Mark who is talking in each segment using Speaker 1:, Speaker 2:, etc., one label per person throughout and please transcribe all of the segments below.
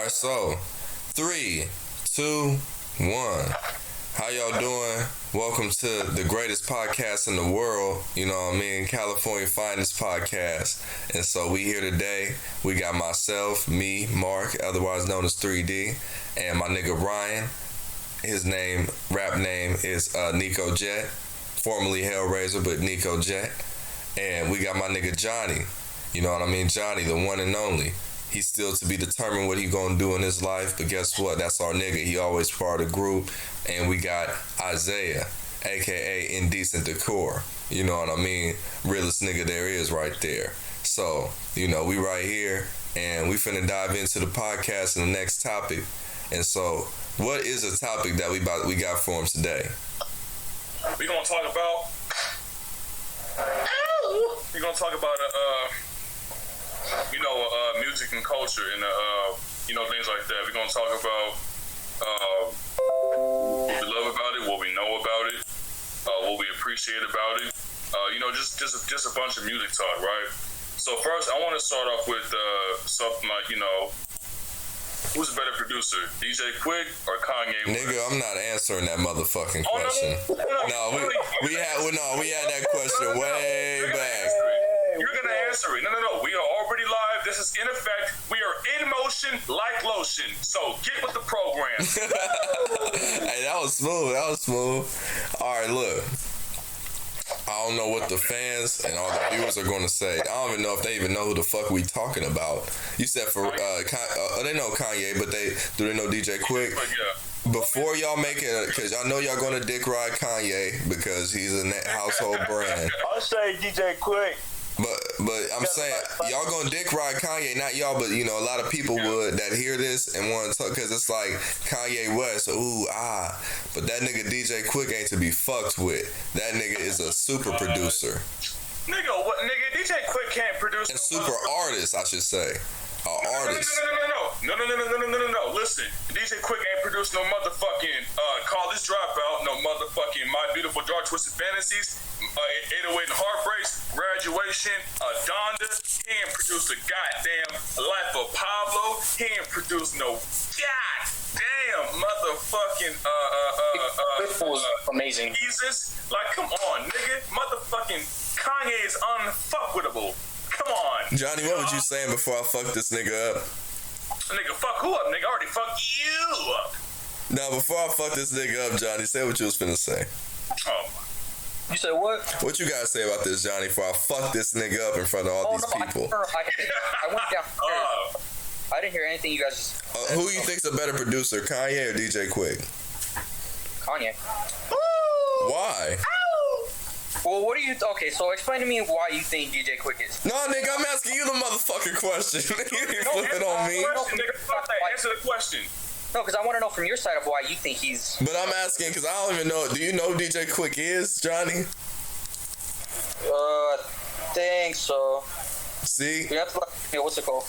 Speaker 1: Alright, so 3, 2, 1. How y'all doing? Welcome to the greatest podcast in the world. You know what I mean? California Finest Podcast. And so we here today. We got myself, me, Mark, otherwise known as 3D, and my nigga Ryan. His rap name is Nico Jet, formerly Hellraiser, but Nico Jet. And we got my nigga Johnny. You know what I mean? Johnny, the one and only. He's still to be determined what he gonna do in his life, but guess what? That's our nigga. He always part of the group. And we got Isaiah, aka Indecent Decor. You know what I mean? Realest nigga there is right there. So, you know, we right here, and we finna dive into the podcast and the next topic. And so, what is a topic that we got for him today?
Speaker 2: We gonna talk about. We gonna talk about music and culture and things like that. We're gonna talk about what we love about it, what we know about it, what we appreciate about it. Just a bunch of music talk, right? So first, I want to start off with something like, who's a better producer, DJ Quick or Kanye West?
Speaker 1: Nigga, I'm not answering that motherfucking question. We had that question way back.
Speaker 2: You're gonna answer it. No. We are already live. This is in effect. We are in motion like lotion. So get with the program.
Speaker 1: Hey, that was smooth. All right, look. I don't know what the fans and all the viewers are going to say. I don't even know if they even know who the fuck we talking about. You said for they know Kanye, but do they know DJ Quick?
Speaker 2: Yeah.
Speaker 1: Before y'all make it, because I know y'all going to dick ride Kanye because he's a household brand.
Speaker 3: I'll say DJ Quick.
Speaker 1: But I'm saying y'all gonna dick ride Kanye, not y'all, but a lot of people would that hear this and want to talk, because it's like Kanye West, but that nigga DJ Quick ain't to be fucked with. That nigga is a super producer.
Speaker 2: Nigga, what? Nigga, DJ Quick can't produce.
Speaker 1: A super artist, I should say. Artist.
Speaker 2: No. Listen, DJ Quick ain't produced no motherfucking College Dropout, no motherfucking My Beautiful Dark Twisted Fantasies, 808 and Heartbreaks, Graduation, Donda. He ain't produced a goddamn Life of Pablo. He ain't produced no goddamn motherfucking
Speaker 3: was amazing.
Speaker 2: Jesus, like, come on, nigga, motherfucking Kanye is unfuckwittable. Come on.
Speaker 1: Johnny, what was you saying before I fucked this nigga up?
Speaker 2: Nigga, fuck who up, nigga? I already fucked you up.
Speaker 1: Now, before I fuck this nigga up, Johnny, say what you was finna say.
Speaker 2: Oh.
Speaker 3: You said what?
Speaker 1: What you gotta say about this, Johnny, before I fuck this nigga up in front of all these people?
Speaker 3: I went down. I didn't hear anything you guys.
Speaker 1: Who you think's a better producer, Kanye or DJ Quick?
Speaker 3: Kanye.
Speaker 1: Why?
Speaker 3: Well, what do you... Okay, so explain to me why you think DJ Quick is.
Speaker 1: No, nigga, I'm asking you the motherfucking question. You flip it on me.
Speaker 2: Answer the question.
Speaker 3: No, because I want to know from your side of why you think he's...
Speaker 1: But I'm asking because I don't even know. Do you know who DJ Quick is, Johnny?
Speaker 3: I think so.
Speaker 1: See?
Speaker 3: You have to what's it called?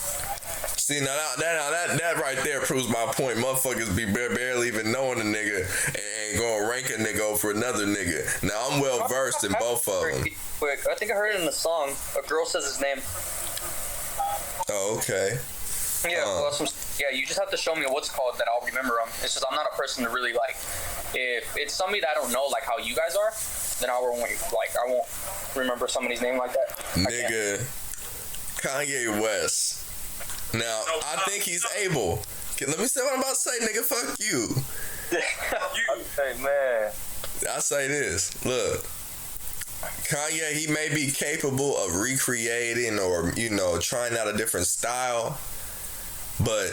Speaker 1: See, now that right there proves my point. Motherfuckers be barely even knowing a nigga and gonna rank a nigga over another nigga. Now, I'm well versed in both of them.
Speaker 3: I think I heard it in the song. A girl says his name.
Speaker 1: Oh, okay.
Speaker 3: Yeah, you just have to show me what's called that I'll remember them. It's just I'm not a person to really like. If it's somebody that I don't know, like how you guys are, then I won't remember somebody's name like that.
Speaker 1: Nigga, Kanye West. Now, I think he's able. Let me say what I'm about to say, nigga. Fuck you.
Speaker 3: Hey, man.
Speaker 1: I say this. Look. Kanye, he may be capable of recreating or, trying out a different style, but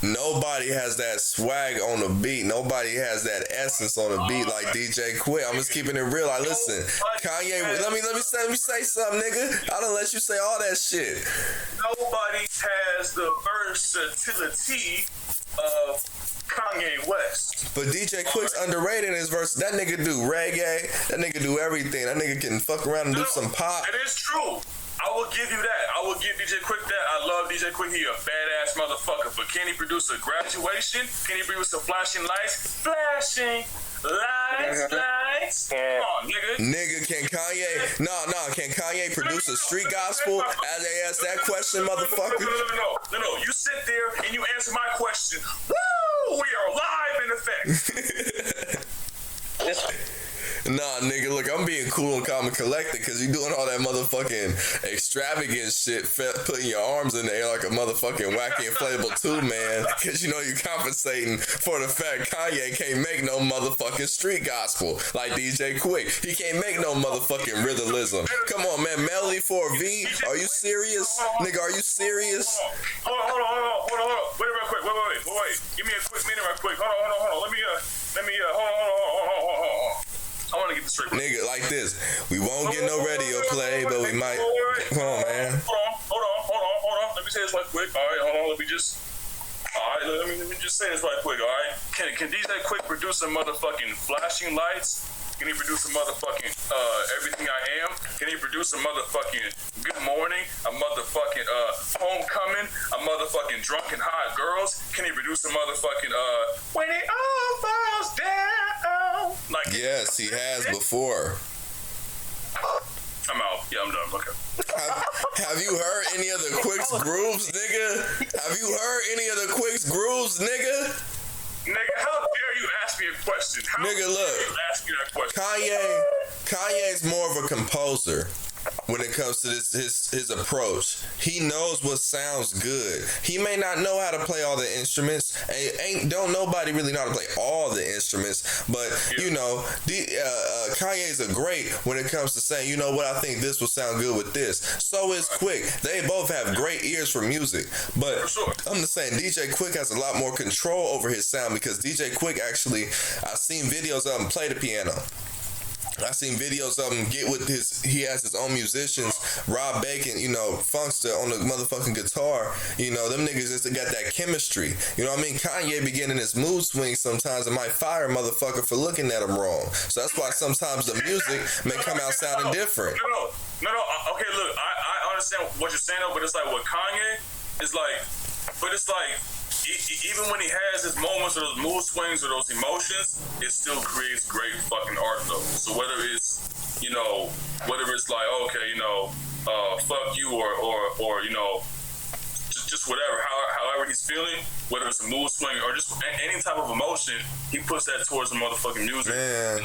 Speaker 1: nobody has that swag on the beat. Nobody has that essence on the beat like DJ Quick. I'm just keeping it real. Like, listen, Kanye, let me say something, nigga. I done let you say all that shit.
Speaker 2: Nobody has the versatility of Kanye West.
Speaker 1: But DJ Quick's underrated in his verse. That nigga do reggae. That nigga do everything. That nigga can fuck around and do some pop.
Speaker 2: It is true. I will give you that. I will give DJ Quick that. I love DJ Quick. He a badass motherfucker. But can he produce a Graduation? Can he produce a Flashing Lights? Flashing Lights. Come on, nigga.
Speaker 1: Nigga, can Kanye produce a street gospel? As they asked that question, motherfucker.
Speaker 2: No. You sit there and you answer my question.
Speaker 1: extravagant shit, putting your arms in the air like a motherfucking wacky inflatable tube man, because you know you're compensating for the fact Kanye can't make no motherfucking street gospel like DJ Quick. He can't make no motherfucking rhythmism. Come on, man. Melody for a V? Are you serious? Nigga, are you serious?
Speaker 2: Hold on. Wait real quick. Wait. Give me a quick minute real quick. Hold on. Let me hold on. I want to get this straight.
Speaker 1: Nigga, like this. We won't get no radio play, but we might. Come on, man.
Speaker 2: Hold on. Let me say this right quick. All right, hold on. Let me just say this right quick. All right. Can DJ Quick produce some motherfucking flashing lights? Can he produce a motherfucking Everything I Am? Can he produce a motherfucking Good Morning? A motherfucking Homecoming? A motherfucking Drunken Hot Girls? Can he produce a motherfucking When It All Falls Down? Like,
Speaker 1: Yes, he has before.
Speaker 2: I'm out. Yeah, I'm done. Okay.
Speaker 1: Have you heard any of the Quick's grooves, nigga? Have you heard any of the Quick's grooves, nigga?
Speaker 2: Nigga, how dare you ask me a question? How
Speaker 1: Nigga,
Speaker 2: dare
Speaker 1: look.
Speaker 2: you ask me that question?
Speaker 1: Kanye's more of a composer when it comes to his approach. He knows what sounds good. He may not know how to play all the instruments. Don't nobody really know how to play all the instruments, but you know, Kanye's a great when it comes to saying, you know what, I think this will sound good with this. So is Quick. They both have great ears for music, but I'm just saying DJ Quick has a lot more control over his sound because DJ Quick actually, I've seen videos of him play the piano. I seen videos of him get with he has his own musicians, Rob Bacon, you know, Funkster on the motherfucking guitar. You know, them niggas just got that chemistry. You know what I mean? Kanye be getting his mood swings sometimes and might fire a motherfucker for looking at him wrong. So that's why sometimes the music may come out sounding different.
Speaker 2: No. Okay, look, I understand what you're saying, though, but it's like with Kanye, it's like, even when he has his moments or those mood swings or those emotions, it still creates great fucking art though. So whether it's like, okay, you know, fuck you or you know, just whatever, however he's feeling, whether it's a mood swing or just any type of emotion, he puts that towards the motherfucking music.
Speaker 1: Man.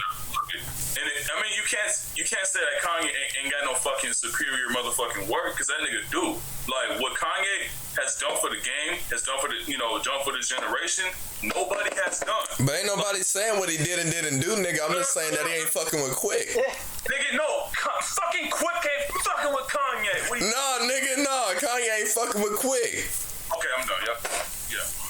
Speaker 2: And I mean, you can't say that Kanye ain't got no fucking superior motherfucking work, because that nigga do. Like, what Kanye has done for the game, has done for the, you know, done for this generation, nobody has done.
Speaker 1: But ain't nobody saying what he did and didn't do, nigga. I'm just saying that he ain't fucking with Quick.
Speaker 2: Nigga, no. Fucking Quick ain't fucking with Kanye.
Speaker 1: Nah, Kanye ain't fucking with Quick.
Speaker 2: Okay, I'm done, yeah.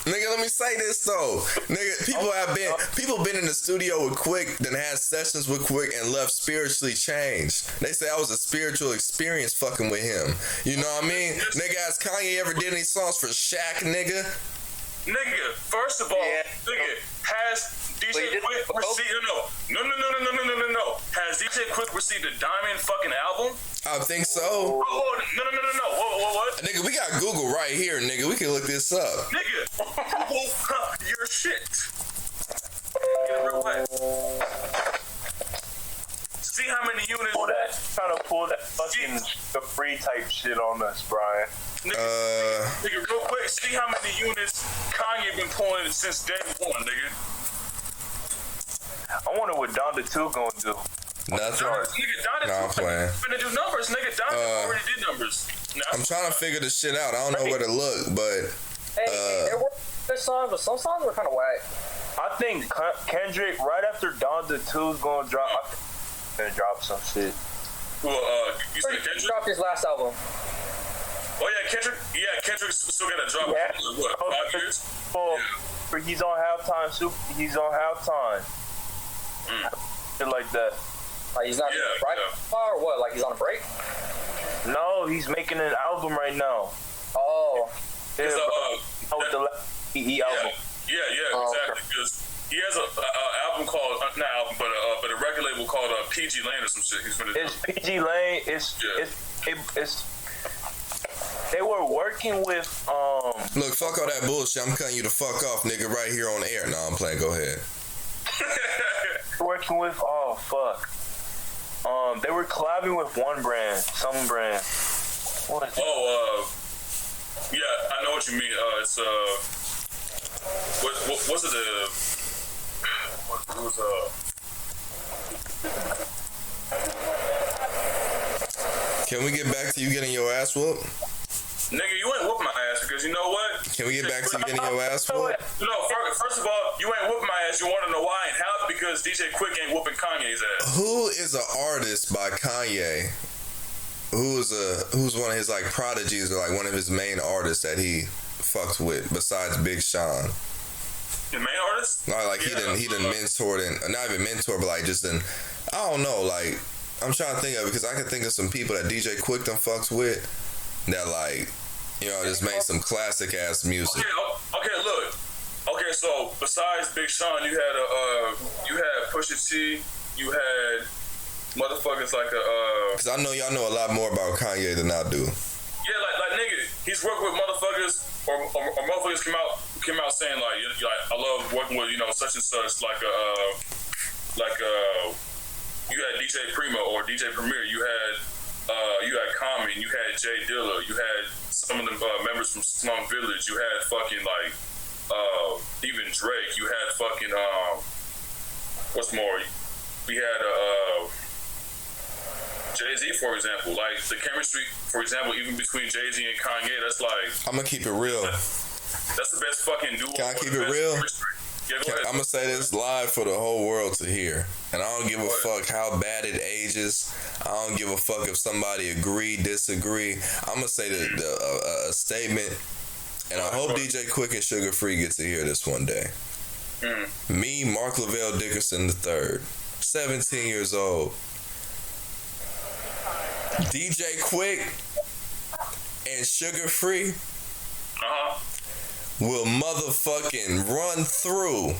Speaker 1: Nigga, let me say this though. Nigga, people been in the studio with Quick, then had sessions with Quick and left spiritually changed. They say I was a spiritual experience fucking with him. You know what I mean? Nigga, has Kanye ever did any songs for Shaq, nigga?
Speaker 2: Nigga, first of all, nigga, has DJ Quick received no. Has DJ Quick received a diamond fucking album?
Speaker 1: I think so.
Speaker 2: Oh, no. What?
Speaker 1: Nigga, we got Google right here, nigga. We can look this up.
Speaker 2: Nigga, your shit. Get it real quick. See how many units.
Speaker 4: Trying to pull that fucking free type shit on us, Brian.
Speaker 2: Nigga, real quick. See how many units Kanye been pulling since day one, nigga.
Speaker 4: I wonder what Donda 2 gonna do.
Speaker 1: Nothing.
Speaker 2: Nigga, Donda
Speaker 1: I'm playing.
Speaker 2: finna do numbers, nigga. Donda already did numbers.
Speaker 1: I'm trying to figure this shit out. I don't know where to look, but
Speaker 3: Hey, there were good songs, but some songs were kind of whack.
Speaker 4: I think Kendrick, right after Donda 2 is gonna drop, gonna drop some shit.
Speaker 2: Well, you said Kendrick?
Speaker 3: He dropped his last album.
Speaker 2: Oh yeah, Kendrick's still gotta drop.
Speaker 4: Yeah.
Speaker 2: What, 5 years?
Speaker 4: Yeah. He's on halftime. He's on halftime. Shit like that.
Speaker 3: Like he's not right or what? Like he's on a break?
Speaker 4: No, he's making an album right now.
Speaker 3: Oh.
Speaker 4: Yeah, with the EE album.
Speaker 2: Yeah, exactly. Because he has a album called not album, but a record label called PG Lane or some shit. He's gonna.
Speaker 4: It's PG Lane. It's. They were working with
Speaker 1: Look, fuck all that bullshit. I'm cutting you the fuck off, nigga, right here on the air. Nah, I'm playing. Go ahead.
Speaker 4: Working with they were collabing with some brand. What is it?
Speaker 2: Yeah, I know what you mean. It's what's it? It was
Speaker 1: Can we get back to you getting your ass whooped?
Speaker 2: Nigga, you ain't whoop my ass because you know what?
Speaker 1: Can we get back to you getting your ass whooped?
Speaker 2: No, first of all, you ain't whooping my ass. You want to know why and how? Because DJ Quick ain't whooping Kanye's ass.
Speaker 1: Who is an artist by Kanye? Who's one of his like prodigies or like one of his main artists that he fucks with besides Big Sean?
Speaker 2: The main artist?
Speaker 1: No, like he done mentored and not even mentor, but like just I don't know, like I'm trying to think of it because I can think of some people that DJ Quick done fucks with that like, you know, just made some classic ass music.
Speaker 2: Okay, look. Okay, so besides Big Sean, you had Pusha T, you had motherfuckers like
Speaker 1: Cause I know y'all know a lot more about Kanye than I do.
Speaker 2: Yeah, like nigga, he's worked with motherfuckers or motherfuckers came out saying like I love working with such and such like you had DJ Primo or DJ Premier, you had Common, you had Jay Dilla, you had some of the members from Slum Village, you had fucking like even Drake, you had fucking what's more, we had Jay-Z, for example, like the chemistry, for example, even between Jay-Z and Kanye, that's like
Speaker 1: I'm gonna keep it real.
Speaker 2: That's the best fucking duo.
Speaker 1: Can I keep it real?
Speaker 2: Yeah, go ahead.
Speaker 1: I'm gonna say this live for the whole world to hear, and I don't give a fuck how bad it ages. I don't give a fuck if somebody agree, disagree. I'm gonna say a statement, and I hope DJ Quick and Sugar Free get to hear this one day. Me, Mark Lavelle Dickerson III, 17 years old. DJ Quick and Sugar Free will motherfucking run through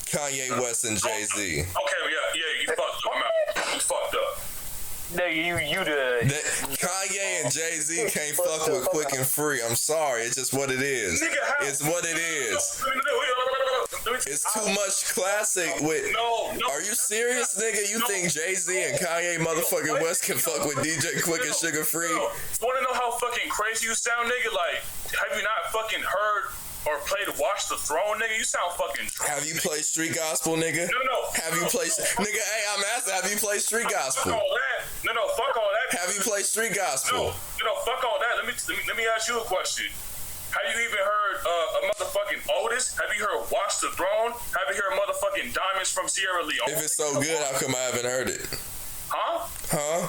Speaker 1: Kanye West and Jay-Z.
Speaker 2: Okay, yeah, you fucked up. I'm out. You fucked up.
Speaker 4: Nigga,
Speaker 1: Kanye and Jay-Z can't fuck with Quick and Free. I'm sorry, it's just what it is. It's what it is. It's too much classic with.
Speaker 2: No.
Speaker 1: Are you serious, nigga? You think Jay-Z and Kanye motherfucking West can fuck with DJ Quick and Sugar Free?
Speaker 2: Wanna know how fucking crazy you sound, nigga? Like, have you not fucking heard or played Watch the Throne, nigga? You sound fucking drunk.
Speaker 1: Have you played Street Gospel, nigga?
Speaker 2: No.
Speaker 1: Have you played, nigga? Hey, I'm asking. Have you played Street Gospel?
Speaker 2: Fuck all that. No, fuck all that.
Speaker 1: Have you played Street Gospel?
Speaker 2: No, fuck all that. Let me ask you a question. Have you even heard a motherfucking Otis? Have you heard Watch the Throne? Have you heard motherfucking Diamonds from Sierra Leone?
Speaker 1: If it's so good, how come I haven't heard it? Huh?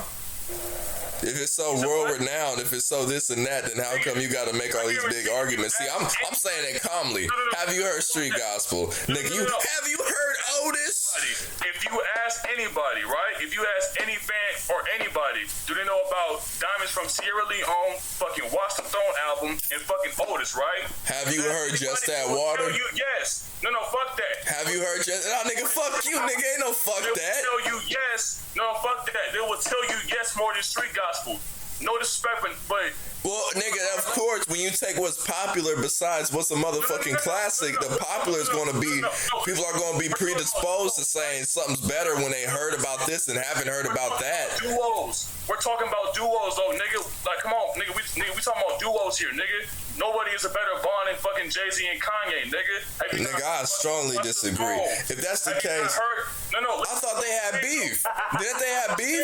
Speaker 1: If it's so world renowned, if it's so this and that, then how come you got to make all these big arguments? See, I'm saying it calmly. Have you heard Street Gospel, nigga? Have you heard Otis?
Speaker 2: If you ask anybody, right? If you ask any fan or anybody, do they know about Diamonds from Sierra Leone, fucking Watch the Throne album, and fucking Otis, right?
Speaker 1: Have you heard Just That Water?
Speaker 2: Yes. No, fuck that.
Speaker 1: Have you heard Just? Oh, nigga, fuck you, nigga. Ain't no fuck that.
Speaker 2: They will tell you yes. No, fuck that. They will tell you yes more than Street Gospel. No disrespect, but
Speaker 1: well, nigga, of course, when you take what's popular besides what's a motherfucking classic, the popular is going to be, people are going to be predisposed to saying something's better when they heard about this and haven't heard about that.
Speaker 2: Duos. We're talking about duos, though, nigga. Like, come on, nigga. We talking about duos here, nigga. Nobody is a better bond than fucking Jay-Z and Kanye, nigga.
Speaker 1: Nigga, I strongly disagree. If that's the case, I thought they had beef. Didn't they have beef?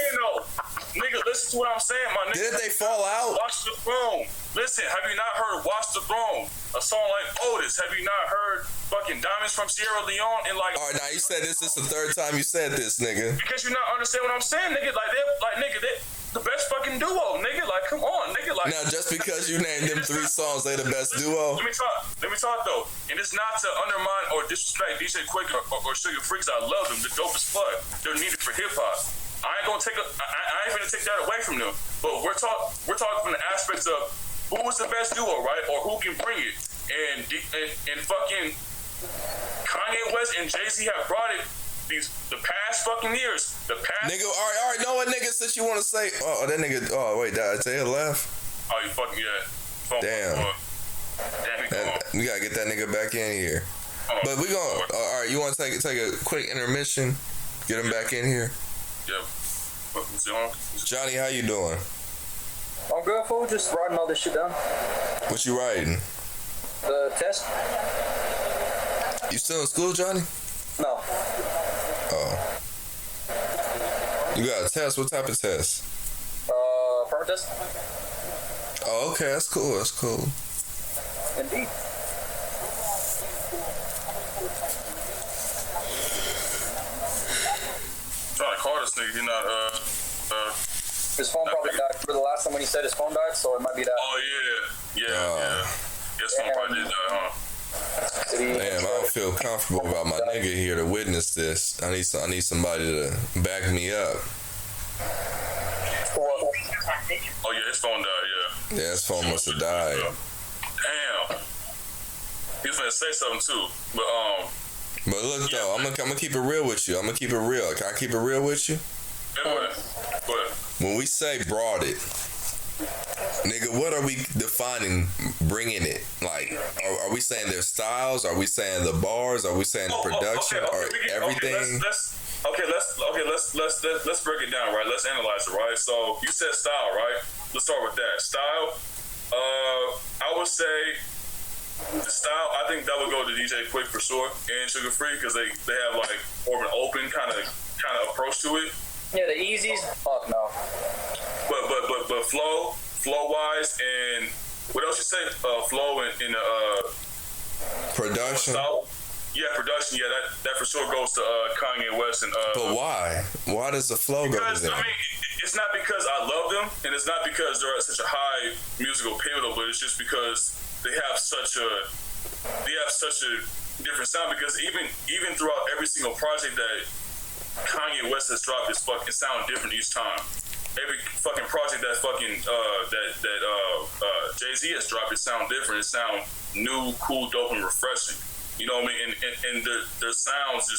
Speaker 2: Nigga, listen to what I'm saying, my nigga.
Speaker 1: Didn't they fall out?
Speaker 2: Watch the Throne. Listen, have you not heard Watch the Throne? A song like Otis. Have you not heard fucking Diamonds from Sierra Leone? And like,
Speaker 1: all right, now you said this is the third time you said this, nigga.
Speaker 2: Because you not understand what I'm saying, nigga. Nigga, they the best fucking duo, nigga. Like, come on, nigga. Like,
Speaker 1: now just because you named them 3 songs, they the best duo.
Speaker 2: Let me talk though. And it's not to undermine or disrespect DJ Quick or Sugar Freaks. I love them. The dope as fuck. They're needed for hip hop. I ain't gonna take that away from them. But we're talking from the aspects of who was the best duo, right? Or who can bring it. And fucking Kanye West and Jay-Z have brought it the past fucking years.
Speaker 1: Nigga, all right, know what, nigga, since you want to say, that nigga, wait, did I tell you left?
Speaker 2: Oh, you fucking, yeah.
Speaker 1: Damn, we gotta get that nigga back in here. But we gonna, all right, you want to take a quick intermission? Get him back in here?
Speaker 2: Yeah.
Speaker 1: Johnny, how you doing?
Speaker 3: I'm good, fool. Just writing all this shit down.
Speaker 1: What you writing?
Speaker 3: The test.
Speaker 1: You still in school, Johnny?
Speaker 3: No.
Speaker 1: Oh. You got a test? What type of test?
Speaker 3: Test.
Speaker 1: Oh, okay, that's cool. That's cool.
Speaker 3: Indeed.
Speaker 2: Trying to call this nigga, he not
Speaker 3: His phone probably died. For the last time when he said his phone died, so it might be that.
Speaker 2: oh yeah. His phone probably did die, huh?
Speaker 1: Damn, I don't feel comfortable about my nigga here to witness this. I need somebody to back me up.
Speaker 2: Oh yeah, his phone died, yeah.
Speaker 1: Yeah, his phone must have died.
Speaker 2: Damn. He was gonna say something too, but
Speaker 1: But look though, I'm gonna keep it real with you. I'm gonna keep it real. Can I keep it real with you?
Speaker 2: go ahead.
Speaker 1: When we say brought it, nigga, what are we defining bringing it? Like, are we saying their styles? Are we saying the bars? Are we saying the production? Or everything?
Speaker 2: Let's break it down, right? Let's analyze it, right? So you said style, right? Let's start with that. Style, I would say the style, I think that would go to DJ Quick for sure and Sugar Free because they have like more of an open kind of approach to it.
Speaker 3: Yeah, the Easies. Fuck no.
Speaker 2: But flow wise and what else you say? Flow and
Speaker 1: Production.
Speaker 2: style. Yeah, production. Yeah, that for sure goes to Kanye West and.
Speaker 1: But why? Why does the flow go to
Speaker 2: Because
Speaker 1: them?
Speaker 2: I mean, it's not because I love them, and it's not because they're at such a high musical pivotal, but it's just because they have such a different sound. Because even throughout every single project that Kanye West has dropped, it sound different each time. Every fucking project that Jay-Z has dropped, it sound different. It sound new, cool, dope, and refreshing. You know what I mean? And their sounds are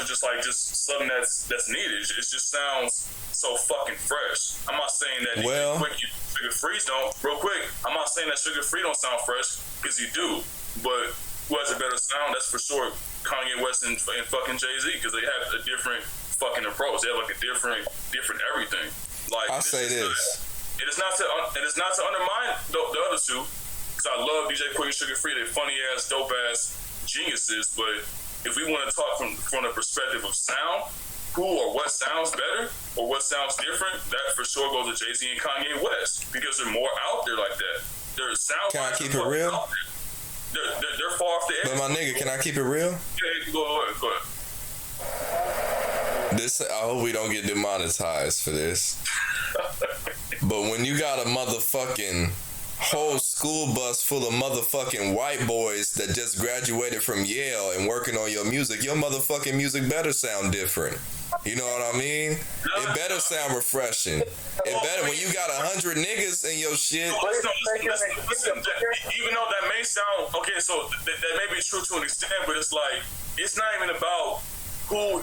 Speaker 2: just like something that's needed. It just sounds so fucking fresh. I'm not saying that Sugar Free don't. Real quick, I'm not saying that Sugar Free don't sound fresh because you do. But who has a better sound? That's for sure Kanye West and fucking Jay-Z because they have a different fucking approach. They have like a different everything. Like
Speaker 1: I'll say this.
Speaker 2: It is not to undermine the other two. Because I love DJ Quick and Sugar Free. They're funny ass, dope ass geniuses. But if we want to talk from the perspective of sound, who or what sounds better or what sounds different, that for sure goes to Jay-Z and Kanye West because they're more out there like that. Their sound.
Speaker 1: Can I keep it real?
Speaker 2: They're far off the edge.
Speaker 1: But my nigga, can I keep it real?
Speaker 2: Yeah, go ahead.
Speaker 1: I hope we don't get demonetized for this. But when you got a motherfucking whole school bus full of motherfucking white boys that just graduated from Yale and working on your motherfucking music better sound different. You know what I mean? It better sound refreshing. It better when you got 100 niggas in your shit.
Speaker 2: Listen, even though that may sound okay, so that may be true to an extent, but it's like it's not even about who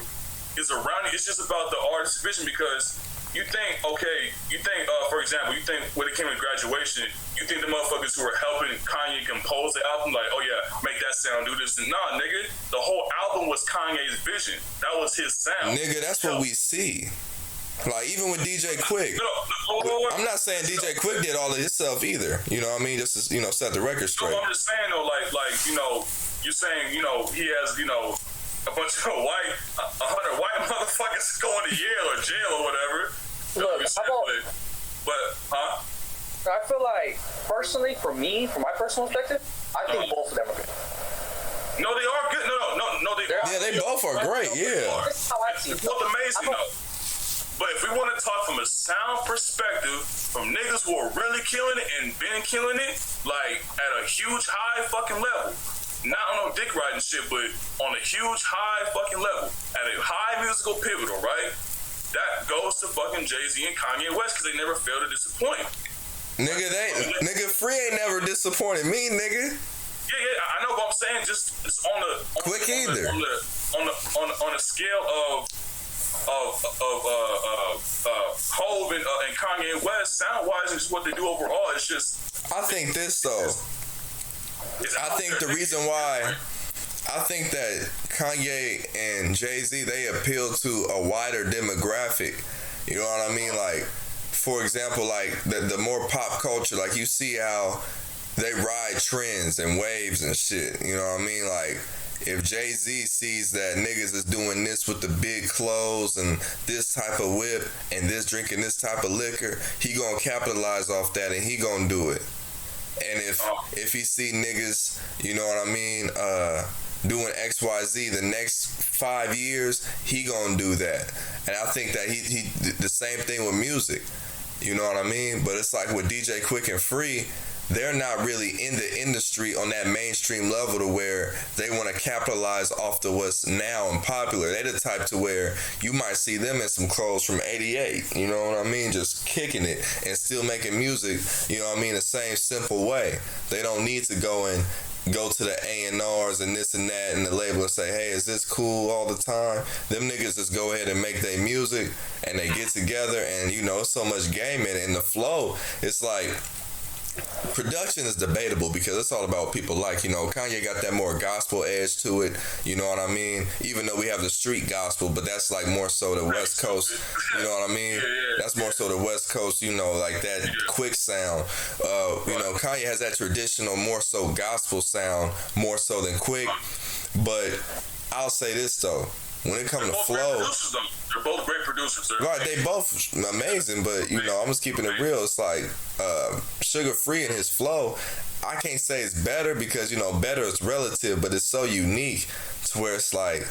Speaker 2: is around you. It's just about the artist's vision because you think, for example, when it came to Graduation, you think the motherfuckers who were helping Kanye compose the album, like, oh yeah, make that sound, do this, and nah, nigga, the whole album was Kanye's vision. That was his sound.
Speaker 1: Nigga, that's what we see. Like, even with DJ Quick. I'm not saying DJ Quick did all of his stuff either. You know what I mean? Just to, set the record straight.
Speaker 2: No, I'm just saying, though, you're saying, he has, a bunch of 100 white motherfuckers going to Yale or jail or whatever.
Speaker 3: Look, I feel like, personally, from my personal perspective, I think both of them are good.
Speaker 2: No, they are good. No, they are.
Speaker 1: Yeah, they both are great, yeah.
Speaker 3: That's how I see it.
Speaker 2: It's both amazing, though. But if we want to talk from a sound perspective, from niggas who are really killing it and been killing it, like, at a huge, high fucking level, not on no dick riding shit, but on a huge, high fucking level, at a high musical pivotal, right? That goes to fucking Jay-Z and Kanye West because they never fail to disappoint.
Speaker 1: Nigga, Free ain't never disappointed me, nigga.
Speaker 2: Yeah, I know, but I'm saying just on the on a scale of Hov and Kanye West, sound wise, is what they do overall. It's just.
Speaker 1: I think this though. I think the reason why. I think that Kanye and Jay-Z, they appeal to a wider demographic. You know what I mean? Like, for example, like the more pop culture, like you see how they ride trends and waves and shit. You know what I mean? Like, if Jay-Z sees that niggas is doing this with the big clothes and this type of whip and this drinking this type of liquor, he gonna capitalize off that and he gonna do it. And if he see niggas, you know what I mean, doing XYZ the next 5 years, he gonna do that. And I think that he the same thing with music. You know what I mean? But it's like with DJ Quick and Free, they're not really in the industry on that mainstream level to where they want to capitalize off the what's now and popular. They the type to where you might see them in some clothes from '88, you know what I mean, just kicking it and still making music, you know what I mean, the same simple way. They don't need to go to the A&Rs and this and that and the label and say, hey, is this cool all the time? Them niggas just go ahead and make their music and they get together, and you know, it's so much game in it. And the flow, it's like, production is debatable because it's all about what people like. You know, Kanye got that more gospel edge to it, you know what I mean? Even though we have the street gospel, but that's like more so the West Coast, you know what I mean? That's more so the West Coast, you know, like that quick sound. You know, Kanye has that traditional, more so gospel sound, more so than quick. But I'll say this though, when it comes to flow,
Speaker 2: they're both great producers.
Speaker 1: Right, they both amazing, but you know, I'm just keeping it real. It's like Sugar Free and his flow, I can't say it's better because, you know, better is relative, but it's so unique to where it's like,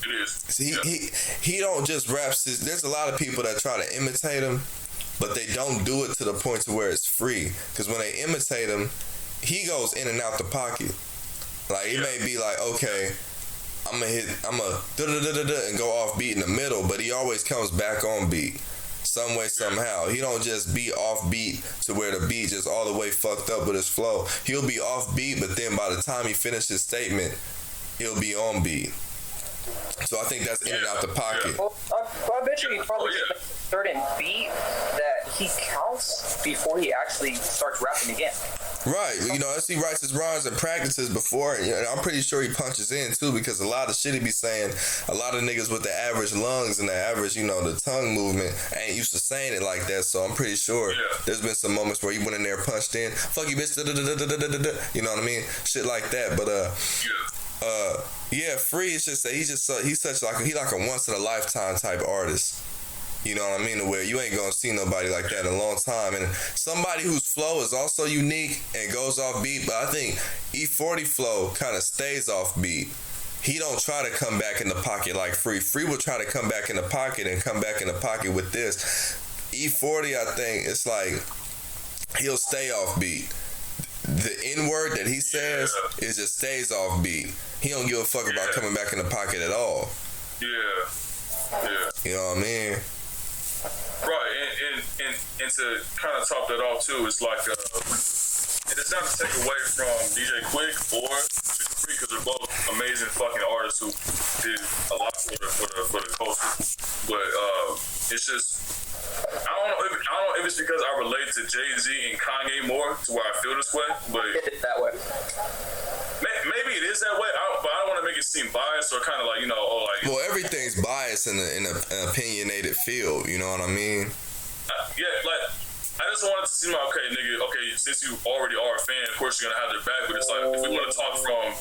Speaker 2: it is.
Speaker 1: He don't just rap. There's a lot of people that try to imitate him, but they don't do it to the point to where it's free. Because when they imitate him, he goes in and out the pocket. Like, it may be like, okay, I'm a da-da-da-da-da and go off beat in the middle, but he always comes back on beat some way, somehow. He don't just be off beat to where the beat just all the way fucked up with his flow. He'll be off beat, but then by the time he finishes his statement, he'll be on beat. So I think that's in and out the pocket.
Speaker 3: Well, I bet you he probably a certain beat that he counts before he actually starts rapping again.
Speaker 1: Right, you know, as he writes his rhymes and practices before, and I'm pretty sure he punches in too, because a lot of shit he be saying, a lot of niggas with the average lungs and the average, you know, the tongue movement ain't used to saying it like that. So I'm pretty sure there's been some moments where he went in there, punched in, fuck you bitch, you know what I mean, shit like that. But Free is just that he's such like a once in a lifetime type artist. You know what I mean? To where you ain't gonna see nobody like that in a long time. And somebody whose flow is also unique and goes off beat, but I think E40 flow kind of stays off beat. He don't try to come back in the pocket like Free. Free will try to come back in the pocket and come back in the pocket with this. E40, I think, it's like he'll stay off beat. The N-word that he says, it just stays off beat. He don't give a fuck about coming back in the pocket at all. You know what I mean?
Speaker 2: Right, and to kind of top that off too, it's like, and it's not to take away from DJ Quick or Sugar Free, because they're both amazing fucking artists who did a lot for the culture. But it's just, I don't know if it's because I relate to Jay-Z and Kanye more to where I feel this way, but
Speaker 3: It's that way.
Speaker 2: maybe it is that way. But I don't want to make it seem biased or kind of like, you know,
Speaker 1: well, everything's biased in an opinionated field. You know what I mean?
Speaker 2: I just wanted to seem like, okay, since you already are a fan, of course you're gonna have their back. But it's like, if we want to talk from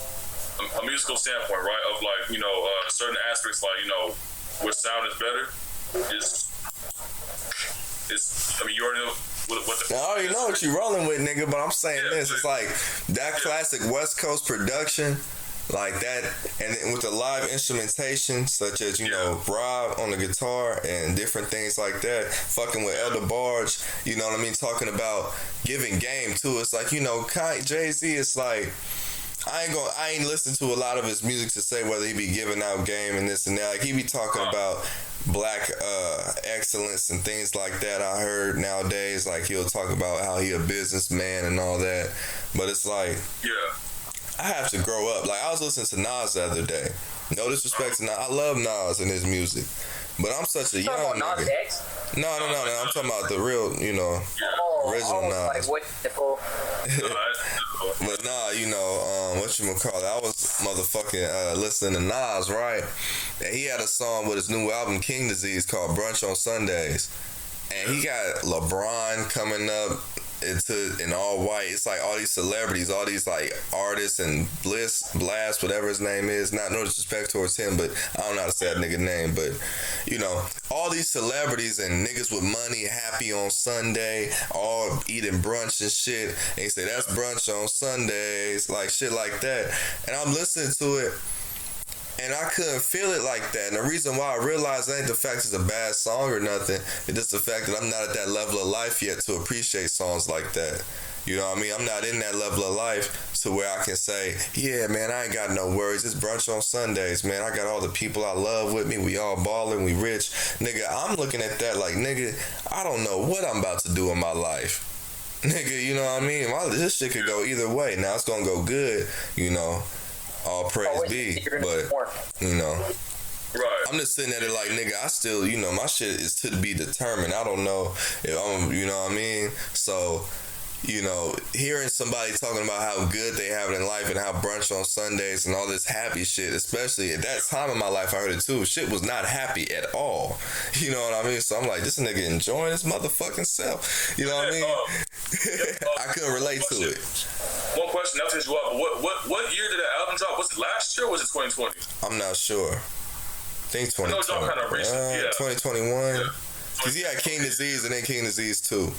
Speaker 2: a musical standpoint, right, of like, you know, certain aspects, like, you know, what sound is better, I mean, you already know what the.
Speaker 1: I already know what you're rolling with, nigga. But I'm saying this, it's like that classic West Coast production. Like that, and then with the live instrumentation, such as, you know, Rob on the guitar and different things like that, fucking with Elder Barge, you know what I mean, talking about giving game too. It's like, you know, Jay-Z, it's like, I ain't listened to a lot of his music to say whether he be giving out game and this and that. Like, he be talking about black excellence and things like that. I heard nowadays, like, he'll talk about how he a businessman and all that, but it's like, I have to grow up. Like, I was listening to Nas the other day. No disrespect to Nas. I love Nas and his music. But I'm such a young nigga.
Speaker 3: Nas X?
Speaker 1: No. I'm talking about the real, you know, original Nas.
Speaker 3: Like, what the fuck?
Speaker 1: But nah, you know, whatchamacallit, I was motherfucking listening to Nas, right? And he had a song with his new album, King Disease, called Brunch on Sundays. And he got LeBron coming up in all white. It's like all these celebrities, all these like artists and Blast, whatever his name is. Not no disrespect towards him, but I don't know how to say that nigga name. But you know, all these celebrities and niggas with money, happy on Sunday, all eating brunch and shit. And he say that's brunch on Sundays, like shit like that. And I'm listening to it. And I couldn't feel it like that. And the reason why I realized it ain't the fact it's a bad song or nothing. It's just the fact that I'm not at that level of life yet to appreciate songs like that. You know what I mean? I'm not in that level of life to where I can say, yeah, man, I ain't got no worries. It's brunch on Sundays, man. I got all the people I love with me. We all ballin', we rich. Nigga, I'm looking at that like, nigga, I don't know what I'm about to do in my life. Nigga, you know what I mean? This shit could go either way. Now it's gonna go good, you know. All praise be, but you know,
Speaker 2: right.
Speaker 1: I'm just sitting at it like, nigga, I still, you know, my shit is to be determined. I don't know if I'm, you know what I mean? So, you know, hearing somebody talking about how good they have it in life and how brunch on Sundays and all this happy shit, especially at that time in my life, I heard it too. Shit was not happy at all. You know what I mean? So I'm like, this nigga enjoying his motherfucking self. You know what I mean? I couldn't relate to it.
Speaker 2: One question, I'll finish you up. What year did that album drop? Was it last year or was it 2020?
Speaker 1: I'm not sure. I think 2020.
Speaker 2: I know kind of recent.
Speaker 1: 2021. Because he had King Disease and then King Disease 2.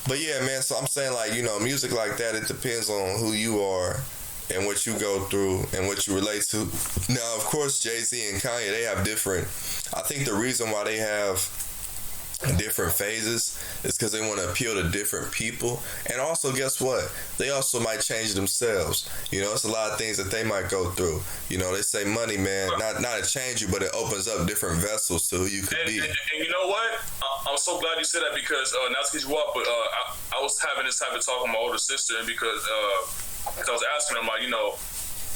Speaker 1: But yeah, man, so I'm saying, like, you know, music like that, it depends on who you are and what you go through and what you relate to. Now, of course, Jay-Z and Kanye, they have different, I think the reason why they have different phases is because they want to appeal to different people. And also, guess what? They also might change themselves. You know, it's a lot of things that they might go through. You know, they say money, man, not to change you, but it opens up different vessels to who you could be.
Speaker 2: And you know what? I'm so glad you said that because, not to get you up, but I was having this type of talk with my older sister because I was asking her, like, you know,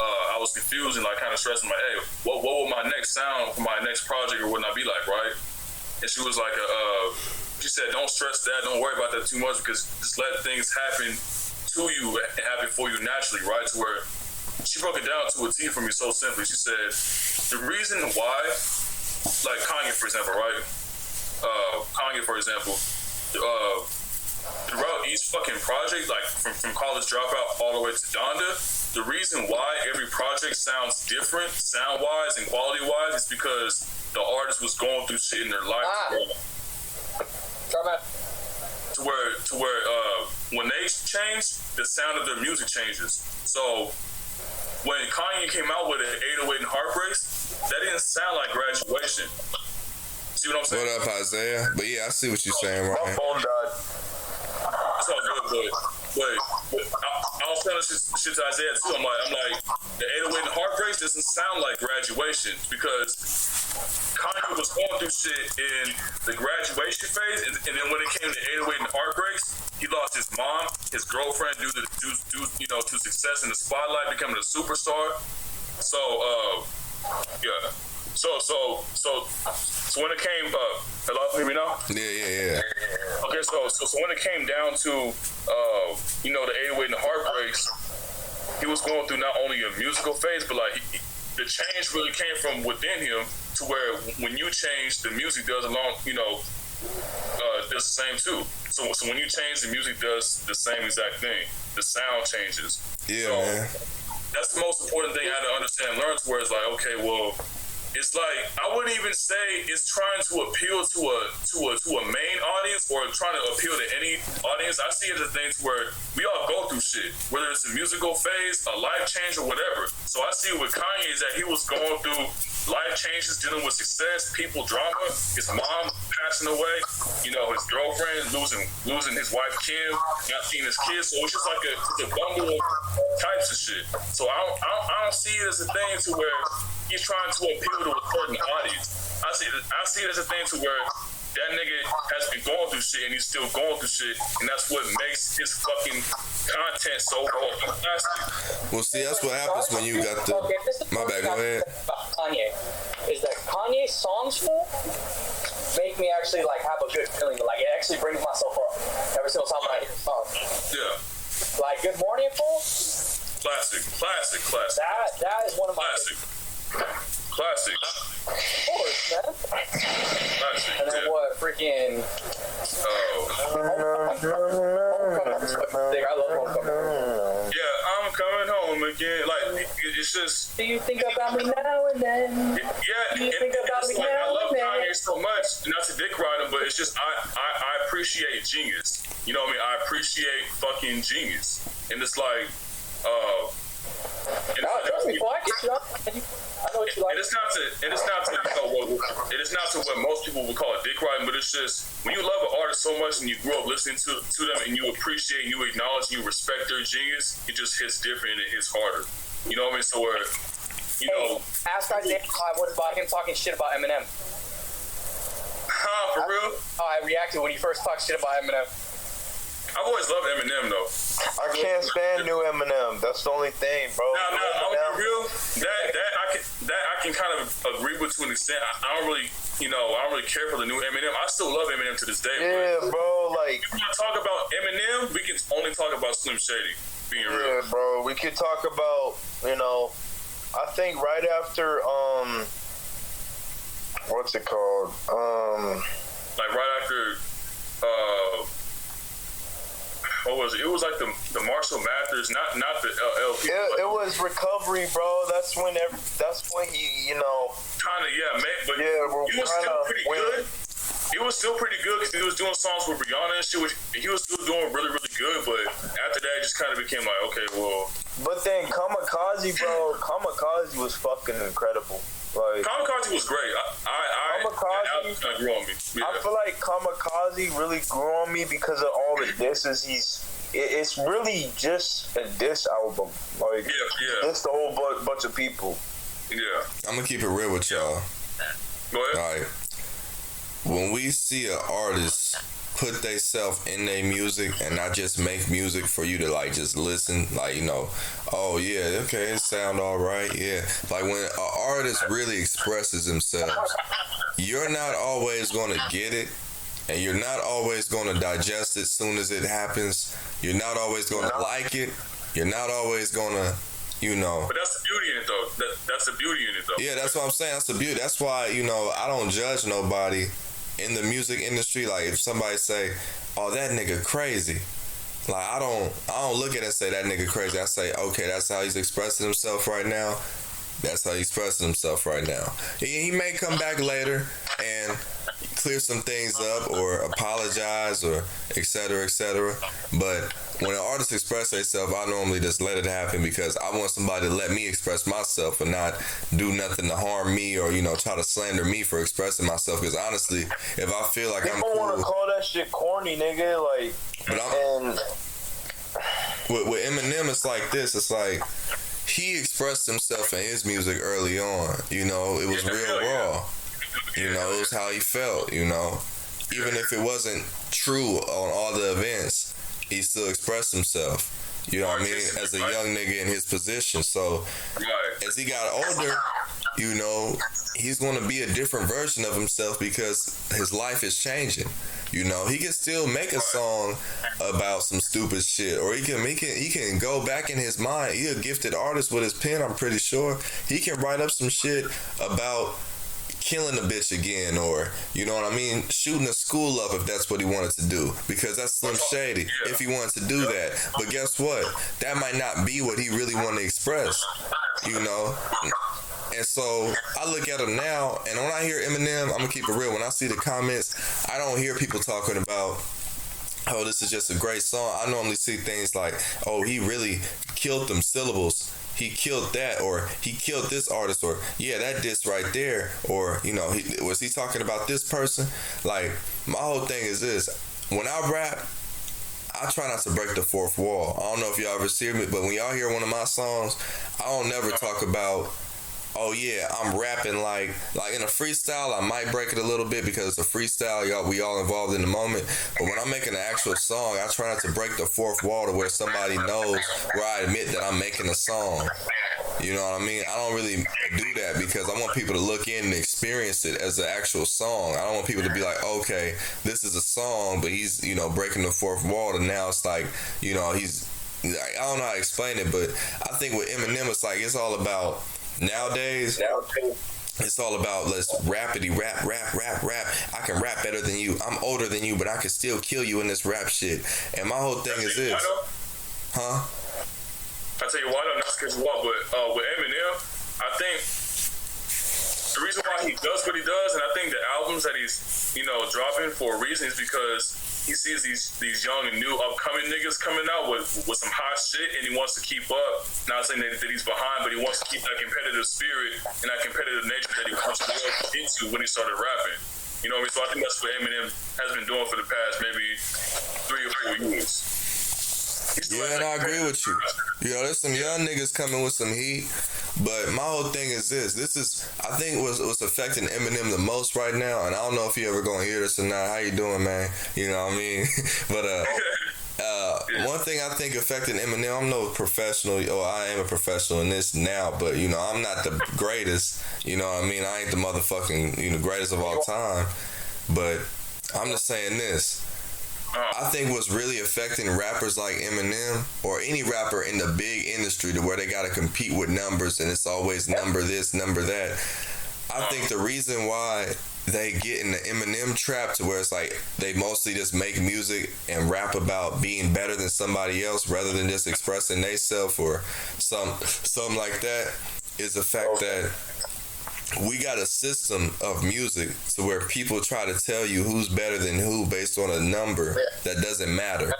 Speaker 2: I was confused and like kind of stressing, like, hey, what will my next sound for my next project or whatnot be like, right? And she was like, she said, don't stress that, don't worry about that too much because just let things happen to you and happen for you naturally, right? To where she broke it down to a T for me so simply. She said, the reason why, like Kanye, for example, right? Throughout each fucking project, like from College Dropout all the way to Donda, the reason why every project sounds different, sound-wise and quality-wise, is because the artist was going through shit in their life to where when they change, the sound of their music changes. So when Kanye came out with an 808 and Heartbreaks, that didn't sound like Graduation. See what I'm saying?
Speaker 1: What up, Isaiah? But yeah, I see what you're saying, right?
Speaker 4: My phone died.
Speaker 2: It's all good, but I was telling shit to Isaiah too. I'm like, the 808 and Heartbreaks doesn't sound like Graduation because Kanye was going through shit in the Graduation phase, and then when it came to 808 and Heartbreaks, he lost his mom, his girlfriend due to success in the spotlight, becoming a superstar. So yeah. So when it came, hello, hear me now?
Speaker 1: Yeah.
Speaker 2: Okay, so when it came down to, the 808 and the Heartbreaks, he was going through not only a musical phase, but like the change really came from within him to where when you change, the music does does the same too. So when you change, the music does the same exact thing. The sound changes.
Speaker 1: Yeah,
Speaker 2: so
Speaker 1: man.
Speaker 2: That's the most important thing I had to understand and learn to where it's like, okay, well, it's like I wouldn't even say it's trying to appeal to a main audience or trying to appeal to any audience. I see it as a thing to where we all go through shit, whether it's a musical phase, a life change, or whatever. So I see it with Kanye is that he was going through life changes, dealing with success, people drama, his mom passing away, his girlfriend losing his wife Kim, not seeing his kids. So it's just like a bundle of types of shit. So I don't see it as a thing to where he's trying to appeal to a certain audience. I see it as a thing to where that nigga has been going through shit and he's still going through shit, and that's what makes his fucking content so fucking plastic.
Speaker 1: Well, see, that's what happens when you got the. My bad, go ahead.
Speaker 3: About Kanye is that Kanye's songs make me actually like have a good feeling. Like it actually brings myself up every single time I hear a song.
Speaker 2: Yeah.
Speaker 3: Like Good Morning, fool.
Speaker 2: Classic.
Speaker 3: That is one of my
Speaker 2: Classic.
Speaker 3: Of course, man.
Speaker 2: Classic.
Speaker 3: And then what? Freaking I love Homecoming.
Speaker 2: Yeah, I'm coming home again. Like, it's just.
Speaker 3: Do you think about me now and then?
Speaker 2: Yeah,
Speaker 3: Do you think about me
Speaker 2: like, I
Speaker 3: now
Speaker 2: love
Speaker 3: and then?
Speaker 2: Kanye so much, not to dick ride him, but it's just I appreciate genius. You know what I mean? I appreciate fucking genius, and it's like, and
Speaker 3: No, trust me, before I get you up, I know what you like.
Speaker 2: And it's not to you know, it is not to what most people would call a dick riding, but it's just when you love an artist so much and you grew up listening to them and you appreciate and you acknowledge and you respect their genius, it just hits different and it hits harder. You know what I mean? So where, you know,
Speaker 3: ask Isaiah what about him talking shit about Eminem.
Speaker 2: for real?
Speaker 3: How I reacted when he first talked shit about Eminem.
Speaker 2: I've always loved Eminem though.
Speaker 4: I can't stand new Eminem. That's the only thing, bro.
Speaker 2: No, I'm be real. That I can kind of agree with to an extent. I don't really care for the new Eminem. I still love Eminem to this day.
Speaker 4: Yeah, bro. Like,
Speaker 2: if we want to talk about Eminem, we can only talk about Slim Shady. Being real.
Speaker 4: yeah, bro. We could talk about, you know, I think right after what's it called?
Speaker 2: Like right after what was it? It was like the Marshall Mathers, not the LP.
Speaker 4: It was Recovery, bro. That's when he, you know,
Speaker 2: Kind of, yeah, man. But
Speaker 4: yeah, we're
Speaker 2: he was still
Speaker 4: kinda
Speaker 2: pretty good. It was still pretty good because he was doing songs with Rihanna and shit. He was still doing really, really good. But after that, it just kind of became like, okay, well.
Speaker 4: But then Kamikaze, bro. Kamikaze was fucking incredible. Like,
Speaker 2: Kamikaze was great.
Speaker 4: Kamikaze
Speaker 2: that kind of grew on me. Yeah.
Speaker 4: I feel like Kamikaze really grew on me because of all the disses it's really just a diss album. Like,
Speaker 2: yeah.
Speaker 4: it's the whole bunch of people.
Speaker 2: Yeah.
Speaker 1: I'm gonna keep it real with y'all.
Speaker 2: Go ahead.
Speaker 1: All right. When we see an artist put theyself in their music and not just make music for you to like just listen, like, you know, oh yeah, okay, it sound all right, yeah. Like when an artist really expresses themselves, you're not always gonna get it, and you're not always gonna digest it as soon as it happens. You're not always gonna like it. You're not always gonna, you know.
Speaker 2: But that's the beauty in it, though. That's the beauty in it, though.
Speaker 1: Yeah, that's what I'm saying. That's the beauty. That's why, you know, I don't judge nobody in the music industry. Like, if somebody say, oh, that nigga crazy, like, I don't look at it and say that nigga crazy. I say, okay, that's how he's expressing himself right now. That's how he's expressing himself right now. He may come back later and clear some things up or apologize or et cetera, but when an artist expresses themselves, I normally just let it happen because I want somebody to let me express myself and not do nothing to harm me or, you know, try to slander me for expressing myself. Because honestly, if I feel like
Speaker 4: People
Speaker 1: I'm cool,
Speaker 4: want to call that shit corny, nigga. Like,
Speaker 1: but
Speaker 4: and
Speaker 1: with Eminem, it's like this. It's like he expressed himself in his music early on. You know, it was real raw. You know, it was how he felt. You know, even if it wasn't true on all the events, he still expressed himself. You know what I mean? As a young nigga in his position. So as he got older, you know, he's going to be a different version of himself because his life is changing. You know, he can still make a song about some stupid shit, or he can go back in his mind. He's a gifted artist with his pen, I'm pretty sure. He can write up some shit about killing a bitch again, or, you know what I mean, shooting a school up if that's what he wanted to do, because that's Slim Shady if he wanted to do that. But guess what? That might not be what he really wanted to express, you know? And so I look at him now, and when I hear Eminem, I'm gonna keep it real. When I see the comments, I don't hear people talking about, oh, this is just a great song. I normally see things like, oh, he really killed them syllables. He killed that, or he killed this artist, or yeah, that diss right there, or, you know, was he talking about this person? Like, my whole thing is this: when I rap, I try not to break the fourth wall. I don't know if y'all ever see me, but when y'all hear one of my songs, I don't never talk about, oh yeah, I'm rapping like in a freestyle. I might break it a little bit because it's a freestyle. We all involved in the moment. But when I'm making an actual song, I try not to break the fourth wall to where somebody knows where I admit that I'm making a song. You know what I mean? I don't really do that because I want people to look in and experience it as an actual song. I don't want people to be like, okay, this is a song, but he's, you know, breaking the fourth wall, and now it's like, you know, he's, I don't know how to explain it, but I think with Eminem, it's like, it's all about, nowadays, it's all about let's rapidy rap. I can rap better than you. I'm older than you, but I can still kill you in this rap shit. And my whole thing is this. Huh?
Speaker 2: I tell you why, though, not because what, but with Eminem, I think the reason why he does what he does, and I think the albums that he's, you know, dropping for a reason is because he sees these young and new upcoming niggas coming out with some hot shit, and he wants to keep up. Not saying that he's behind, but he wants to keep that competitive spirit and that competitive nature that he wants to go into when he started rapping. You know what I mean? So I think that's what Eminem has been doing for the past maybe 3 or 4 years.
Speaker 1: Yeah, and I agree with you. You know, there's some young niggas coming with some heat, but my whole thing is this. This is, I think, what's affecting Eminem the most right now, and I don't know if you ever gonna hear this or not. How you doing, man? You know what I mean? But one thing I think affecting Eminem, I'm no professional, I am a professional in this now, but, you know, I'm not the greatest. You know what I mean? I ain't the motherfucking, you know, greatest of all time, but I'm just saying this. I think what's really affecting rappers like Eminem or any rapper in the big industry to where they got to compete with numbers and it's always number this, number that. I think the reason why they get in the Eminem trap to where it's like they mostly just make music and rap about being better than somebody else rather than just expressing themselves or something like that is the fact that we got a system of music to where people try to tell you who's better than who based on a number that doesn't matter.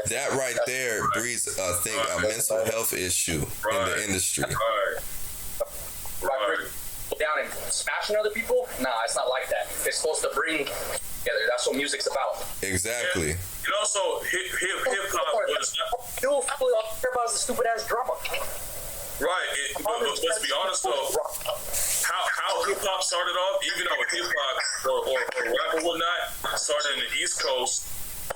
Speaker 1: That right there breeds, I think, a mental health issue in the industry.
Speaker 3: Down and smashing other people? Nah, it's not like that. It's supposed to bring together. That's what music's about.
Speaker 1: Exactly.
Speaker 2: And also, hip-hop was...
Speaker 3: All I care about is the stupid-ass drama.
Speaker 2: Right, but let's be honest though, how hip hop started off, even though hip hop or rap or whatnot started in the East Coast,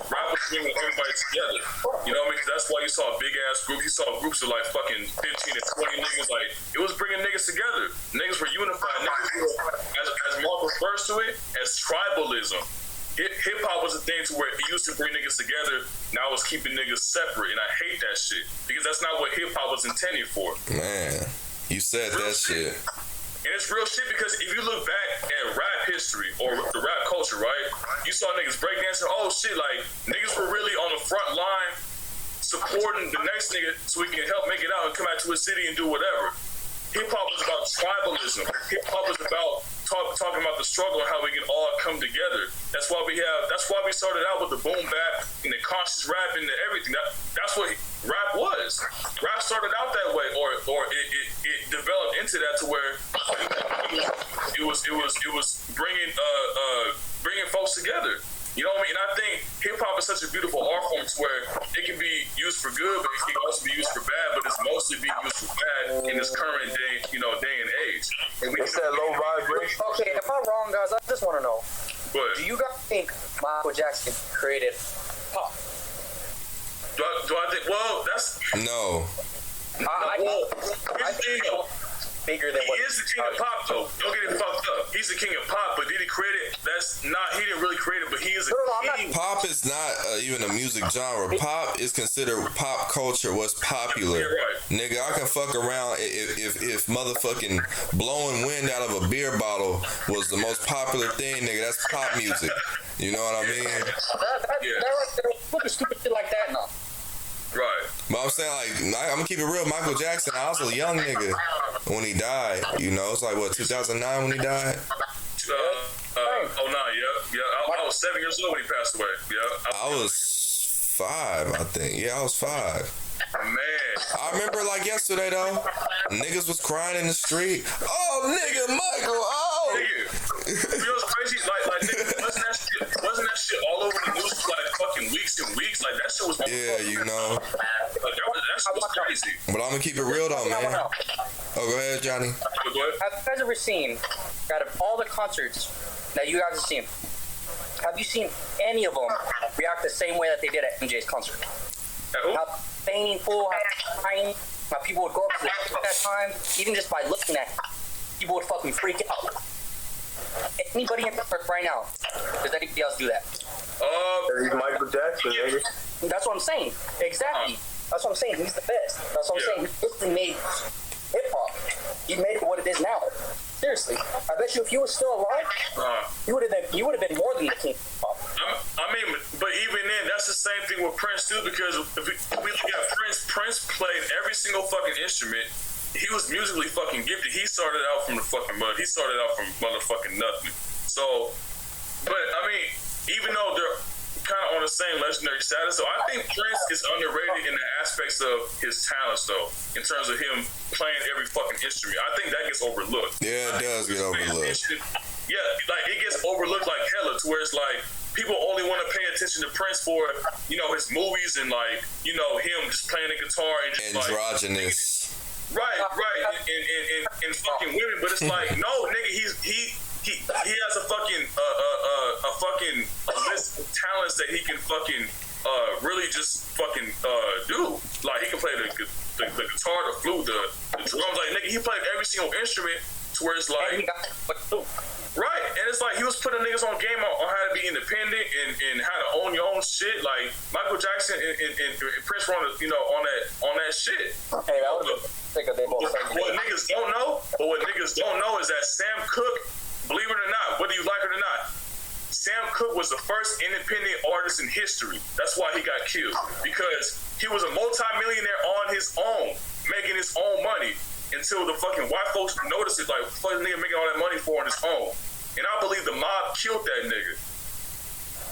Speaker 2: rap was bringing everybody together. You know what I mean? Because that's why you saw big ass groups. You saw groups of like fucking 15 to 20 niggas. Like it was bringing niggas together. Niggas were unified. Niggas were, as Mark refers to it, as tribalism. Hip hop was a thing to where it used to bring niggas together. Now it's keeping niggas separate, and I hate that shit because that's not what hip hop was intended for.
Speaker 1: Man, you said that shit.
Speaker 2: And it's real shit because if you look back at rap history or the rap culture, right? You saw niggas breakdancing. Oh shit, like niggas were really on the front line supporting the next nigga so we can help make it out and come out to a city and do whatever. Hip hop was about tribalism. Hip hop was about talking about the struggle and how we can all come together. That's why we started out with the boom bap and the conscious rap and everything. That's what rap was. Rap started out that way, or it developed into that to where it was bringing folks together. You know what I mean? And I think hip-hop is such a beautiful art form to where it can be used for good, but it can also be used for bad, but it's mostly being used for bad in this current day and age. And
Speaker 4: It's that low vibration.
Speaker 3: Okay, if I'm wrong, guys, I just want to know.
Speaker 2: But
Speaker 3: Do you guys think Michael Jackson created pop?
Speaker 2: do I think, well, that's...
Speaker 1: No.
Speaker 3: I think bigger than
Speaker 2: He is the king of pop, though. Don't get it fucked up. He's the king of pop, but did he create it? He didn't really create it, but he is a king.
Speaker 1: Pop is not even a music genre. Pop is considered pop culture. What's popular,
Speaker 2: Right.
Speaker 1: nigga? I can fuck around if motherfucking blowing wind out of a beer bottle was the most popular thing, nigga. That's pop music. You know what I mean?
Speaker 3: Look at stupid shit like that now.
Speaker 2: Right.
Speaker 1: But I'm saying, like, I'm gonna keep it real. Michael Jackson, I was a young nigga when he died. You know, it's like what 2009 when he died.
Speaker 2: 09, yeah. I was 7 years old when he passed away. Yeah.
Speaker 1: I was 5, I think. Yeah, I was 5.
Speaker 2: Man.
Speaker 1: I remember like yesterday though. Niggas was crying in the street. Oh, nigga, Michael. Oh.
Speaker 2: Nigga. You know what's crazy? Like nigga, wasn't that shit all over the news for like fucking weeks and weeks? Like that shit was.
Speaker 1: Yeah, you know.
Speaker 2: Like, that shit was crazy.
Speaker 1: But I'm gonna keep it real though, man. Oh, go ahead, Johnny.
Speaker 2: Go ahead.
Speaker 3: Have you guys ever seen, out of all the concerts that you guys have seen, have you seen any of them react the same way that they did at MJ's concert? How painful, how crying, how people would go up to the at that time, even just by looking at it, people would fucking freak out. Anybody in right now, does anybody else do that?
Speaker 4: He's Michael Jackson, nigga.
Speaker 3: That's what I'm saying. Exactly. That's what I'm saying. He's the best. That's what I'm saying. He made hip hop. He made it what it is now. Seriously, I bet you if he was still alive, he would have been more than the king of hip hop.
Speaker 2: I mean, but even then, that's the same thing with Prince too. Because if we look at Prince played every single fucking instrument. He was musically fucking gifted. He started out from the fucking mud. He started out from motherfucking nothing. So, but I mean, even though they're kind of on the same legendary status, though, I think Prince is underrated in the aspects of his talents, though, in terms of him playing every fucking instrument. I think that gets overlooked.
Speaker 1: Yeah, it does get overlooked.
Speaker 2: Yeah, like it gets overlooked like hella, to where it's like people only want to pay attention to Prince for, you know, his movies and like, you know, him just playing the guitar and just
Speaker 1: androgynous.
Speaker 2: Right, and fucking women, but it's like, no, nigga, he has a fucking list of talents that he can fucking really just fucking do. Like he can play the guitar, the flute, the drums. Like nigga, he played every single instrument to where it's like, right, and it's like he was putting niggas on game on how to be independent and how to own your own shit. Like Michael Jackson and Prince were on, you know, on that shit.
Speaker 3: Hey, that was
Speaker 2: what niggas don't know is that Sam Cooke, believe it or not, whether you like it or not, Sam Cooke was the first independent artist in history. That's why he got killed, because he was a multi-millionaire on his own, making his own money, until the fucking white folks noticed it, like, fucking nigga making all that money for on his own. And I believe the mob killed that nigga.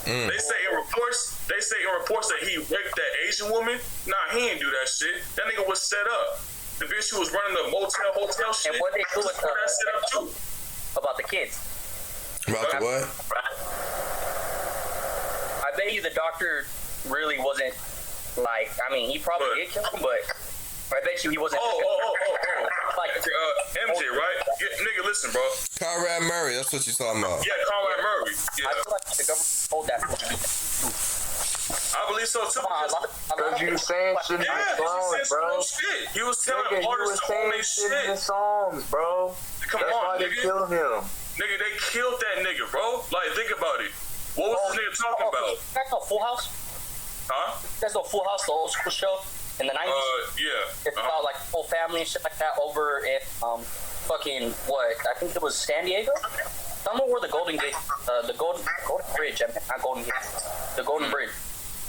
Speaker 2: They say in reports that he raped that Asian woman. Nah, he didn't do that shit. That nigga was set up. The bitch who was running the hotel shit.
Speaker 3: And what they do with
Speaker 2: that set up too.
Speaker 3: About the kids.
Speaker 1: About the what?
Speaker 3: I bet you the doctor really wasn't like. I mean, he probably did kill him, but I bet you he wasn't.
Speaker 2: Like MJ, right? Yeah, nigga, listen, bro.
Speaker 1: Conrad Murray, that's what you're talking about.
Speaker 2: Yeah, Conrad Murray. Yeah.
Speaker 3: I feel like the government told that.
Speaker 2: I believe so too.
Speaker 4: Because you saying shit in the songs, bro.
Speaker 2: He was telling artists to own their shit
Speaker 4: in the songs, bro.
Speaker 2: Come
Speaker 4: That's
Speaker 2: on,
Speaker 4: why
Speaker 2: nigga.
Speaker 4: they killed him.
Speaker 2: Nigga, they killed that nigga, bro. Like, think about it. What was this nigga talking about?
Speaker 3: That's no Full House.
Speaker 2: Huh?
Speaker 3: That's no Full House, the old school show in the 90s.
Speaker 2: Yeah.
Speaker 3: It's about like whole family and shit like that over in fucking what? I think it was San Diego. Somewhere where the Golden Gate, the Golden Bridge. I mean, not Golden Gate, the Golden Bridge.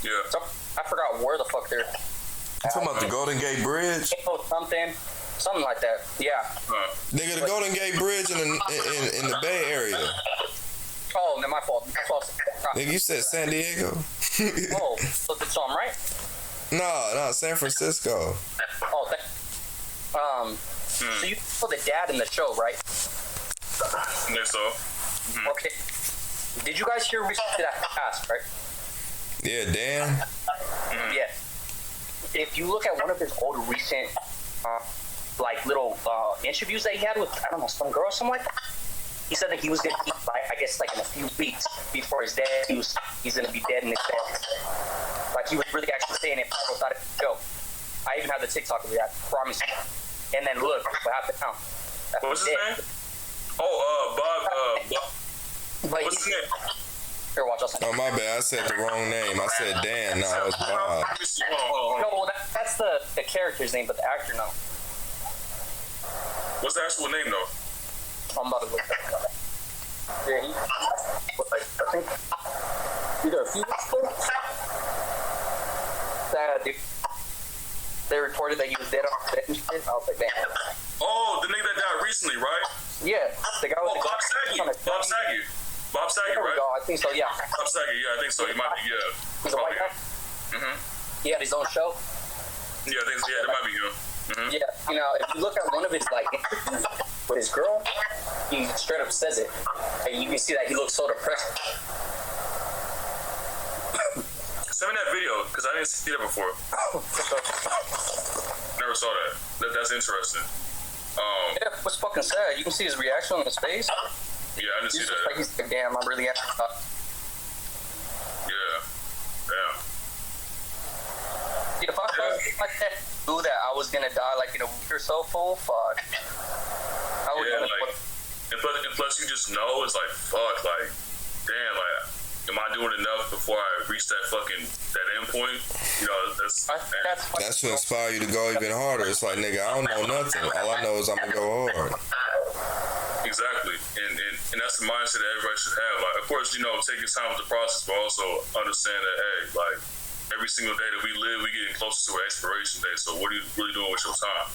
Speaker 2: Yeah.
Speaker 3: So, I forgot where the fuck they're.
Speaker 1: You talking about the Golden Gate Bridge?
Speaker 3: Something like that. Yeah.
Speaker 1: Nigga, the Golden Gate Bridge in the Bay Area.
Speaker 3: Oh, then my fault.
Speaker 1: Nigga, you said San Diego.
Speaker 3: Oh, so I'm right?
Speaker 1: No, San Francisco.
Speaker 3: Oh, so you saw the dad in the show, right?
Speaker 2: I think so. Mm-hmm.
Speaker 3: Okay. Did you guys hear recently that passed, right?
Speaker 1: Yeah, Dan.
Speaker 3: Yeah. If you look at one of his old recent, like little interviews that he had with, I don't know, some girl or something like that, he said that he was gonna be, like, I guess, like in a few weeks before his death, he's gonna be dead in his bed. Like he was really actually saying it. People thought it was a joke. I even had the TikTok of it. I promise you. And then look what happened now.
Speaker 2: What's his name? Oh, Bob. What's his name?
Speaker 3: Here, watch.
Speaker 1: Oh, my bad. I said the wrong name. I said Dan. No, it was Bob.
Speaker 2: Hold on.
Speaker 3: No, well, that's the character's name, but the actor, no.
Speaker 2: What's the actual name, though?
Speaker 3: I'm about to look that up. Yeah, I think either a few weeks ago that they reported that he was dead on the bed and shit. I was like, damn.
Speaker 2: Oh, the nigga that died recently, right?
Speaker 3: Yeah, the guy was
Speaker 2: Bob Saget. Bob Saget, right?
Speaker 3: I think so, yeah.
Speaker 2: Bob Saget, yeah, I think so. He might be, yeah.
Speaker 3: He's a white guy.
Speaker 2: Mm-hmm.
Speaker 3: He had his own show.
Speaker 2: Yeah, I think so. Yeah, that might be him. Mm-hmm.
Speaker 3: Yeah, you know, if you look at one of his like interviews with his girl, he straight up says it, and you can see that he looks so depressed.
Speaker 2: Send me that video, because I didn't see that before. Never saw that. That's interesting.
Speaker 3: Yeah, what's fucking sad? You can see his reaction on his face.
Speaker 2: Yeah, I didn't see that.
Speaker 3: Like he's like, damn, I'm really happy.
Speaker 2: Yeah. Damn.
Speaker 3: If I felt like that, knew that I was gonna die like in a week or so, full fuck.
Speaker 2: Yeah, like, and plus you just know, it's like, fuck, like, damn, like, am I doing enough before I reach that end point? You know,
Speaker 3: That's
Speaker 1: to inspire you to go even harder. It's like, nigga, I don't know nothing. All I know is I'm gonna go hard.
Speaker 2: exactly, and that's the mindset that everybody should have. Like, of course, you know, taking time with the process, but also understand that, hey, like, every single day that we live, we getting closer to an expiration date. So what are you really doing with your time?